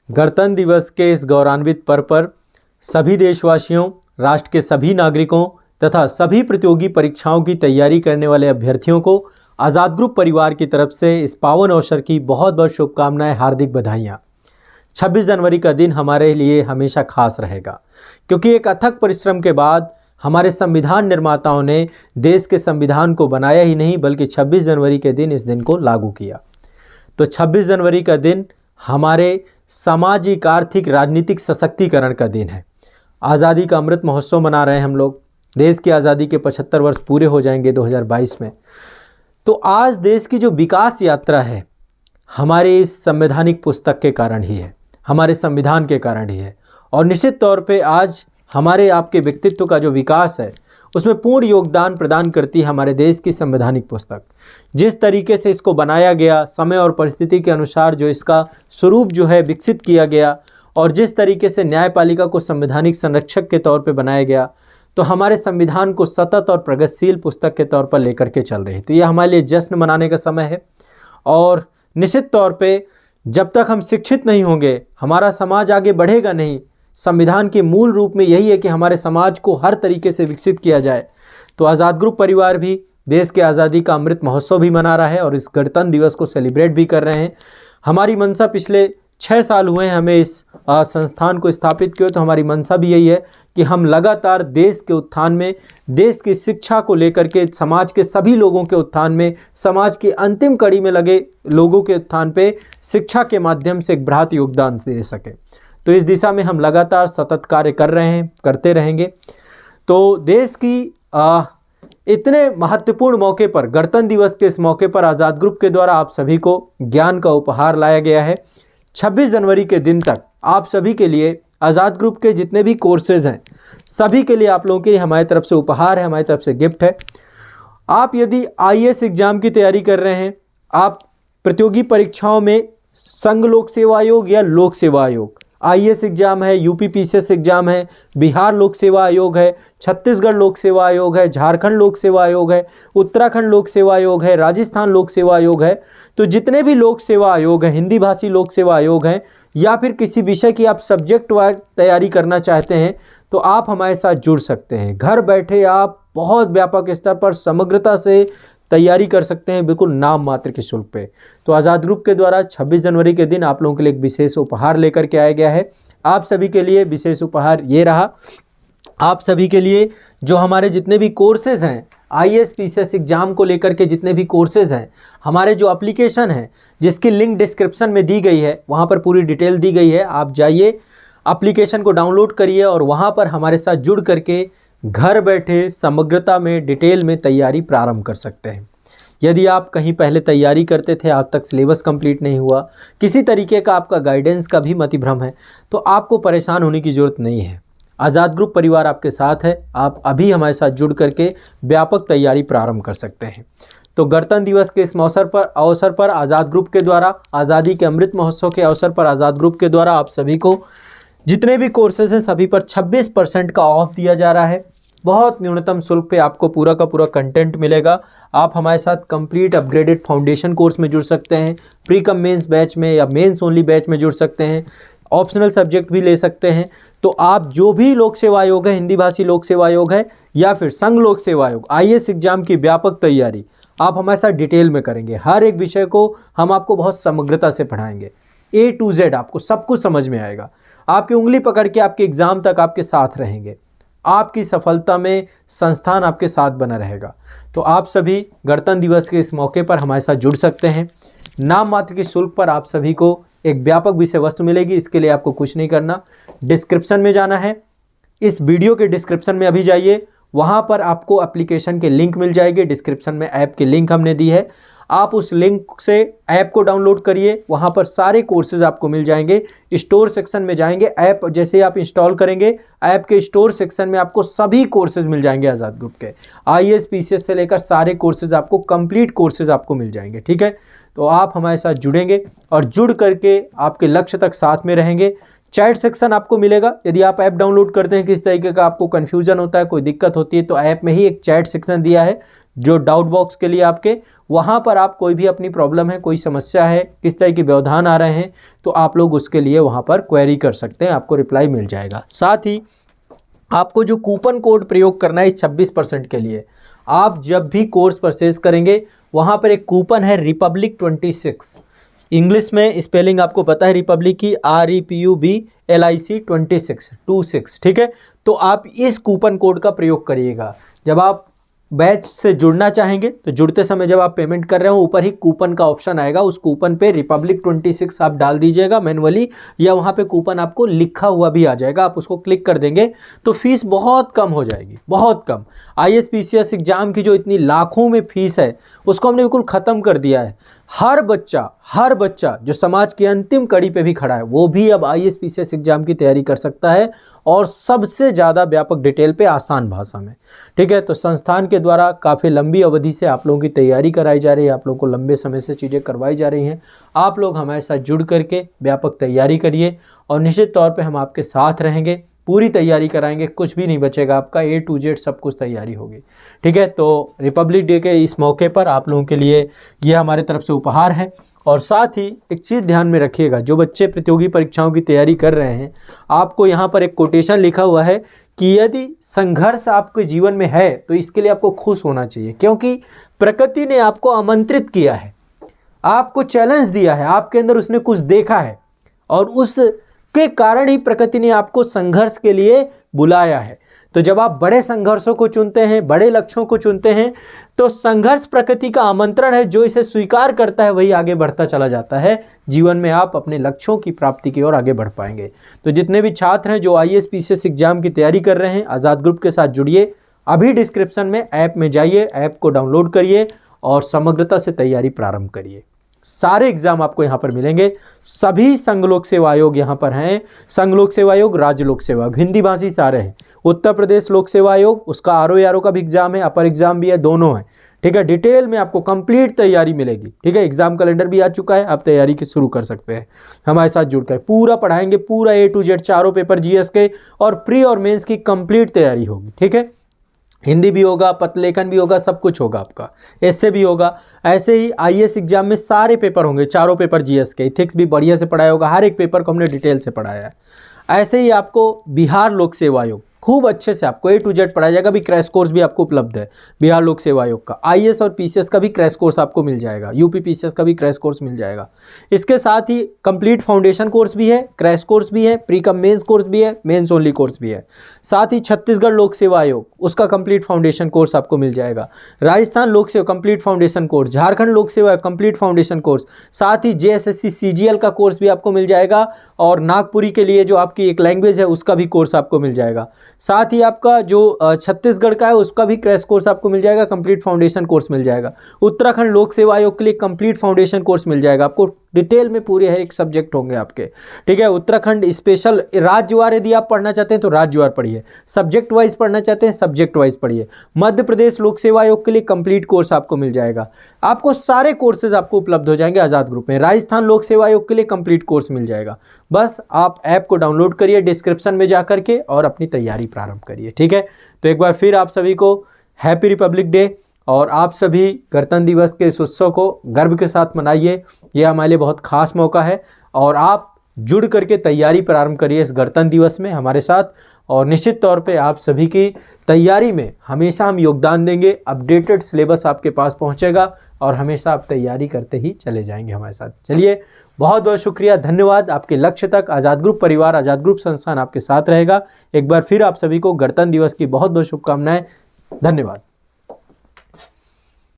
गणतंत्र दिवस के इस गौरवान्वित पर्व पर सभी देशवासियों, राष्ट्र के सभी नागरिकों तथा सभी प्रतियोगी परीक्षाओं की तैयारी करने वाले अभ्यर्थियों को आज़ाद ग्रुप परिवार की तरफ से इस पावन अवसर की बहुत बहुत शुभकामनाएं, हार्दिक बधाइयाँ। 26 जनवरी का दिन हमारे लिए हमेशा खास रहेगा, क्योंकि एक अथक परिश्रम के बाद हमारे संविधान निर्माताओं ने देश के संविधान को बनाया ही नहीं, बल्कि 26 जनवरी के दिन इस दिन को लागू किया। तो 26 जनवरी का दिन हमारे सामाजिक, आर्थिक, राजनीतिक सशक्तिकरण का दिन है। आज़ादी का अमृत महोत्सव मना रहे हैं हम लोग। देश की आज़ादी के 75 वर्ष पूरे हो जाएंगे 2022 में। तो आज देश की जो विकास यात्रा है, हमारे इस संवैधानिक पुस्तक के कारण ही है, हमारे संविधान के कारण ही है। और निश्चित तौर पे आज हमारे आपके व्यक्तित्व का जो विकास है, उसमें पूर्ण योगदान प्रदान करती है हमारे देश की संवैधानिक पुस्तक। जिस तरीके से इसको बनाया गया, समय और परिस्थिति के अनुसार जो इसका स्वरूप जो है विकसित किया गया, और जिस तरीके से न्यायपालिका को संवैधानिक संरक्षक के तौर पे बनाया गया, तो हमारे संविधान को सतत और प्रगतिशील पुस्तक के तौर पर लेकर के चल रही है। तो ये हमारे लिए जश्न मनाने का समय है। और निश्चित तौर पे जब तक हम शिक्षित नहीं होंगे, हमारा समाज आगे बढ़ेगा नहीं। संविधान के मूल रूप में यही है कि हमारे समाज को हर तरीके से विकसित किया जाए। तो आज़ाद ग्रुप परिवार भी देश के आज़ादी का अमृत महोत्सव भी मना रहा है और इस गणतंत्र दिवस को सेलिब्रेट भी कर रहे हैं। हमारी मंशा, पिछले 6 साल हुए हैं हमें इस संस्थान को स्थापित किए, तो हमारी मंशा भी यही है कि हम लगातार देश के उत्थान में, देश की शिक्षा को लेकर के, समाज के सभी लोगों के उत्थान में, समाज की अंतिम कड़ी में लगे लोगों के उत्थान पे शिक्षा के माध्यम से एक बृहत योगदान दे सके। तो इस दिशा में हम लगातार सतत कार्य कर रहे हैं, करते रहेंगे। तो देश की इतने महत्वपूर्ण मौके पर, गणतंत्र दिवस के इस मौके पर आज़ाद ग्रुप के द्वारा आप सभी को ज्ञान का उपहार लाया गया है। 26 जनवरी के दिन तक आप सभी के लिए आज़ाद ग्रुप के जितने भी कोर्सेज हैं, सभी के लिए आप लोगों के लिए हमारी तरफ से उपहार है, हमारी तरफ से गिफ्ट है। आप यदि IAS एग्जाम की तैयारी कर रहे हैं, आप प्रतियोगी परीक्षाओं में संघ लोक सेवा आयोग या लोक सेवा आयोग, IAS एग्जाम है, UP PCS एग्जाम है, बिहार लोक सेवा आयोग है, छत्तीसगढ़ लोक सेवा आयोग है, झारखंड लोक सेवा आयोग है, उत्तराखंड लोक सेवा आयोग है, राजस्थान लोक सेवा आयोग है। तो जितने भी लोक सेवा आयोग हैं, हिंदी भाषी लोक सेवा आयोग हैं, या फिर किसी विषय की आप सब्जेक्ट वाइज तैयारी करना चाहते हैं, तो आप हमारे साथ जुड़ सकते हैं। घर बैठे आप बहुत व्यापक स्तर पर समग्रता से तैयारी कर सकते हैं, बिल्कुल नाम मात्र के शुल्क पे। तो आज़ाद ग्रुप के द्वारा 26 जनवरी के दिन आप लोगों के लिए एक विशेष उपहार लेकर के आया गया है। आप सभी के लिए विशेष उपहार ये रहा। आप सभी के लिए जो हमारे जितने भी कोर्सेज हैं, IAS PCS एग्जाम को लेकर के जितने भी कोर्सेज हैं, हमारे जो एप्लीकेशन है जिसकी लिंक डिस्क्रिप्शन में दी गई है, वहाँ पर पूरी डिटेल दी गई है। आप जाइए, एप्लीकेशन को डाउनलोड करिए और वहाँ पर हमारे साथ जुड़ करके घर बैठे समग्रता में, डिटेल में तैयारी प्रारंभ कर सकते हैं। यदि आप कहीं पहले तैयारी करते थे, आज तक सिलेबस कंप्लीट नहीं हुआ, किसी तरीके का आपका गाइडेंस का भी मतिभ्रम है, तो आपको परेशान होने की ज़रूरत नहीं है। आज़ाद ग्रुप परिवार आपके साथ है। आप अभी हमारे साथ जुड़ करके व्यापक तैयारी प्रारंभ कर सकते हैं। तो गणतंत्र दिवस के इस अवसर पर आज़ाद ग्रुप के द्वारा, आज़ादी के अमृत महोत्सव के अवसर पर आज़ाद ग्रुप के द्वारा आप सभी को जितने भी कोर्सेज हैं सभी पर 26% का ऑफ दिया जा रहा है। बहुत न्यूनतम शुल्क पे आपको पूरा का पूरा कंटेंट मिलेगा। आप हमारे साथ कंप्लीट अपग्रेडेड फाउंडेशन कोर्स में जुड़ सकते हैं, प्री कम मेंस बैच में या मेंस ओनली बैच में जुड़ सकते हैं, ऑप्शनल सब्जेक्ट भी ले सकते हैं। तो आप जो भी लोक सेवा आयोग है, हिंदी भाषी लोक सेवा आयोग है या फिर संघ लोक सेवा आयोग, IAS एग्जाम की व्यापक तैयारी आप हमारे साथ डिटेल में करेंगे। हर एक विषय को हम आपको बहुत समग्रता से पढ़ाएंगे, A to Z आपको सब कुछ समझ में आएगा। आपकी उंगली पकड़ के आपके एग्जाम तक आपके साथ रहेंगे। आपकी सफलता में संस्थान आपके साथ बना रहेगा। तो आप सभी गणतंत्र दिवस के इस मौके पर हमारे साथ जुड़ सकते हैं। नाम मात्र के शुल्क पर आप सभी को एक व्यापक विषय वस्तु मिलेगी। इसके लिए आपको कुछ नहीं करना, डिस्क्रिप्शन में जाना है। इस वीडियो के डिस्क्रिप्शन में अभी जाइए, वहाँ पर आपको एप्लीकेशन के लिंक मिल जाएगी। डिस्क्रिप्शन में ऐप की लिंक हमने दी है, आप उस लिंक से ऐप को डाउनलोड करिए। वहाँ पर सारे कोर्सेज आपको मिल जाएंगे। स्टोर सेक्शन में जाएंगे, ऐप जैसे आप इंस्टॉल करेंगे, ऐप के स्टोर सेक्शन में आपको सभी कोर्सेज मिल जाएंगे। आज़ाद ग्रुप के IAS PCS से लेकर सारे कोर्सेज आपको, कंप्लीट कोर्सेज आपको मिल जाएंगे। ठीक है, तो आप हमारे साथ जुड़ेंगे और जुड़ करके आपके लक्ष्य तक साथ में रहेंगे। चैट सेक्शन आपको मिलेगा। यदि आप ऐप डाउनलोड करते हैं, किस तरीके का आपको कन्फ्यूजन होता है, कोई दिक्कत होती है, तो ऐप में ही एक चैट सेक्शन दिया है, जो डाउट बॉक्स के लिए आपके, वहाँ पर आप कोई भी अपनी प्रॉब्लम है, कोई समस्या है, किस तरह के व्यवधान आ रहे हैं, तो आप लोग उसके लिए वहाँ पर क्वेरी कर सकते हैं, आपको रिप्लाई मिल जाएगा। साथ ही आपको जो कूपन कोड प्रयोग करना है इस 26% के लिए, आप जब भी कोर्स परचेज करेंगे वहाँ पर एक कूपन है रिपब्लिक 26, इंग्लिश में स्पेलिंग आपको पता है रिपब्लिक की, REPUBLIC 26, ठीक है। तो आप इस कूपन कोड का प्रयोग करिएगा। जब आप बैच से जुड़ना चाहेंगे तो जुड़ते समय जब आप पेमेंट कर रहे हो ऊपर ही कूपन का ऑप्शन आएगा, उस कूपन पे रिपब्लिक 26 आप डाल दीजिएगा मैनुअली, या वहाँ पे कूपन आपको लिखा हुआ भी आ जाएगा, आप उसको क्लिक कर देंगे तो फीस बहुत कम हो जाएगी, बहुत कम। IAS-PCS एग्जाम की जो इतनी लाखों में फीस है उसको हमने बिल्कुल ख़त्म कर दिया है। हर बच्चा जो समाज की अंतिम कड़ी पे भी खड़ा है वो भी अब IAS-PCS एग्जाम की तैयारी कर सकता है, और सबसे ज़्यादा व्यापक डिटेल पे आसान भाषा में, ठीक है। तो संस्थान के द्वारा काफ़ी लंबी अवधि से आप लोगों की तैयारी कराई जा रही है, आप लोगों को लंबे समय से चीज़ें करवाई जा रही हैं। आप लोग हमारे साथ जुड़ करके व्यापक तैयारी करिए और निश्चित तौर पे हम आपके साथ रहेंगे, पूरी तैयारी कराएंगे, कुछ भी नहीं बचेगा आपका, A to Z सब कुछ तैयारी होगी, ठीक है। तो रिपब्लिक डे के इस मौके पर आप लोगों के लिए ये हमारे तरफ से उपहार है। और साथ ही एक चीज़ ध्यान में रखिएगा, जो बच्चे प्रतियोगी परीक्षाओं की तैयारी कर रहे हैं, आपको यहाँ पर एक कोटेशन लिखा हुआ है कि यदि संघर्ष आपके जीवन में है तो इसके लिए आपको खुश होना चाहिए, क्योंकि प्रकृति ने आपको आमंत्रित किया है, आपको चैलेंज दिया है, आपके अंदर उसने कुछ देखा है, और उसके कारण ही प्रकृति ने आपको संघर्ष के लिए बुलाया है। तो जब आप बड़े संघर्षों को चुनते हैं, बड़े लक्ष्यों को चुनते हैं, तो संघर्ष प्रकृति का आमंत्रण है, जो इसे स्वीकार करता है वही आगे बढ़ता चला जाता है। जीवन में आप अपने लक्ष्यों की प्राप्ति की ओर आगे बढ़ पाएंगे। तो जितने भी छात्र हैं जो IAS-PCS एग्जाम की तैयारी कर रहे हैं, आज़ाद ग्रुप के साथ जुड़िए। अभी डिस्क्रिप्शन में ऐप में जाइए, ऐप को डाउनलोड करिए और समग्रता से तैयारी प्रारंभ करिए। सारे एग्जाम आपको यहाँ पर मिलेंगे। सभी संघ लोक सेवा आयोग यहाँ पर हैं, संघ लोक सेवा आयोग, राज्य लोक सेवा आयोग, हिंदी भाषी सारे हैं। उत्तर प्रदेश लोक सेवा आयोग, उसका RO का भी एग्जाम है, अपर एग्जाम भी है, दोनों है, ठीक है। डिटेल में आपको कंप्लीट तैयारी मिलेगी, ठीक है। एग्जाम कैलेंडर भी आ चुका है, आप तैयारी की शुरू कर सकते हैं। हमारे साथ जुड़कर पूरा पढ़ाएंगे, पूरा A to Z, चारों पेपर GS के, और प्री और मेंस की कंप्लीट तैयारी होगी, ठीक है। हिंदी भी होगा, पत्रलेखन भी होगा, सब कुछ होगा आपका, ऐसे भी होगा। ऐसे ही IAS एग्जाम में सारे पेपर होंगे, चारों पेपर GS के, इथिक्स भी बढ़िया से पढ़ाया होगा, हर एक पेपर को हमने डिटेल से पढ़ाया है। ऐसे ही आपको बिहार लोक सेवा आयोग खूब अच्छे से आपको A to Z पढ़ाया जाएगा, भी क्रैश कोर्स भी आपको उपलब्ध है बिहार लोक सेवा आयोग का। IAS और PCS का भी क्रैश कोर्स आपको मिल जाएगा, UP PCS का भी क्रैश कोर्स मिल जाएगा। इसके साथ ही कंप्लीट फाउंडेशन कोर्स भी है, क्रैश कोर्स भी है, प्री कम मेंस कोर्स भी है, मेंस ओनली कोर्स भी है। साथ ही छत्तीसगढ़ लोक सेवा आयोग, उसका कंप्लीट फाउंडेशन कोर्स आपको मिल जाएगा। राजस्थान लोक सेवा कंप्लीट फाउंडेशन कोर्स, झारखंड लोक सेवा कंप्लीट फाउंडेशन कोर्स, साथ ही JSSC CGL का कोर्स भी आपको मिल जाएगा, और नागपुरी के लिए जो आपकी एक लैंग्वेज है उसका भी कोर्स आपको मिल जाएगा। साथ ही आपका जो छत्तीसगढ़ का है उसका भी क्रैश कोर्स आपको मिल जाएगा, कंप्लीट फाउंडेशन कोर्स मिल जाएगा। उत्तराखंड लोक सेवा आयोग के लिए कंप्लीट फाउंडेशन कोर्स मिल जाएगा, आपको डिटेल में पूरे हर एक सब्जेक्ट होंगे आपके, ठीक है। उत्तराखंड स्पेशल राज्यवार यदि आप पढ़ना चाहते हैं तो राज्यवार पढ़िए, सब्जेक्ट वाइज पढ़ना चाहते हैं सब्जेक्ट वाइज पढ़िए। मध्य प्रदेश लोक सेवा आयोग के लिए कंप्लीट कोर्स आपको मिल जाएगा, आपको सारे कोर्सेज आपको उपलब्ध हो जाएंगे आज़ाद ग्रुप में। राजस्थान लोक सेवा आयोग के लिए कंप्लीट कोर्स मिल जाएगा। बस आप ऐप को डाउनलोड करिए डिस्क्रिप्शन में जा करके और अपनी तैयारी प्रारंभ करिए, ठीक है। तो एक बार फिर आप सभी को हैप्पी रिपब्लिक डे, और आप सभी गणतंत्र दिवस के इस उत्सव को गर्व के साथ मनाइए। ये हमारे लिए बहुत खास मौका है, और आप जुड़ करके तैयारी प्रारंभ करिए इस गणतंत्र दिवस में हमारे साथ, और निश्चित तौर पे आप सभी की तैयारी में हमेशा हम योगदान देंगे। अपडेटेड सिलेबस आपके पास पहुंचेगा और हमेशा आप तैयारी करते ही चले जाएंगे हमारे साथ। चलिए, बहुत बहुत शुक्रिया, धन्यवाद। आपके लक्ष्य तक आज़ाद ग्रुप परिवार, आज़ाद ग्रुप संस्थान आपके साथ रहेगा। एक बार फिर आप सभी को गणतंत्र दिवस की बहुत बहुत शुभकामनाएं। धन्यवाद।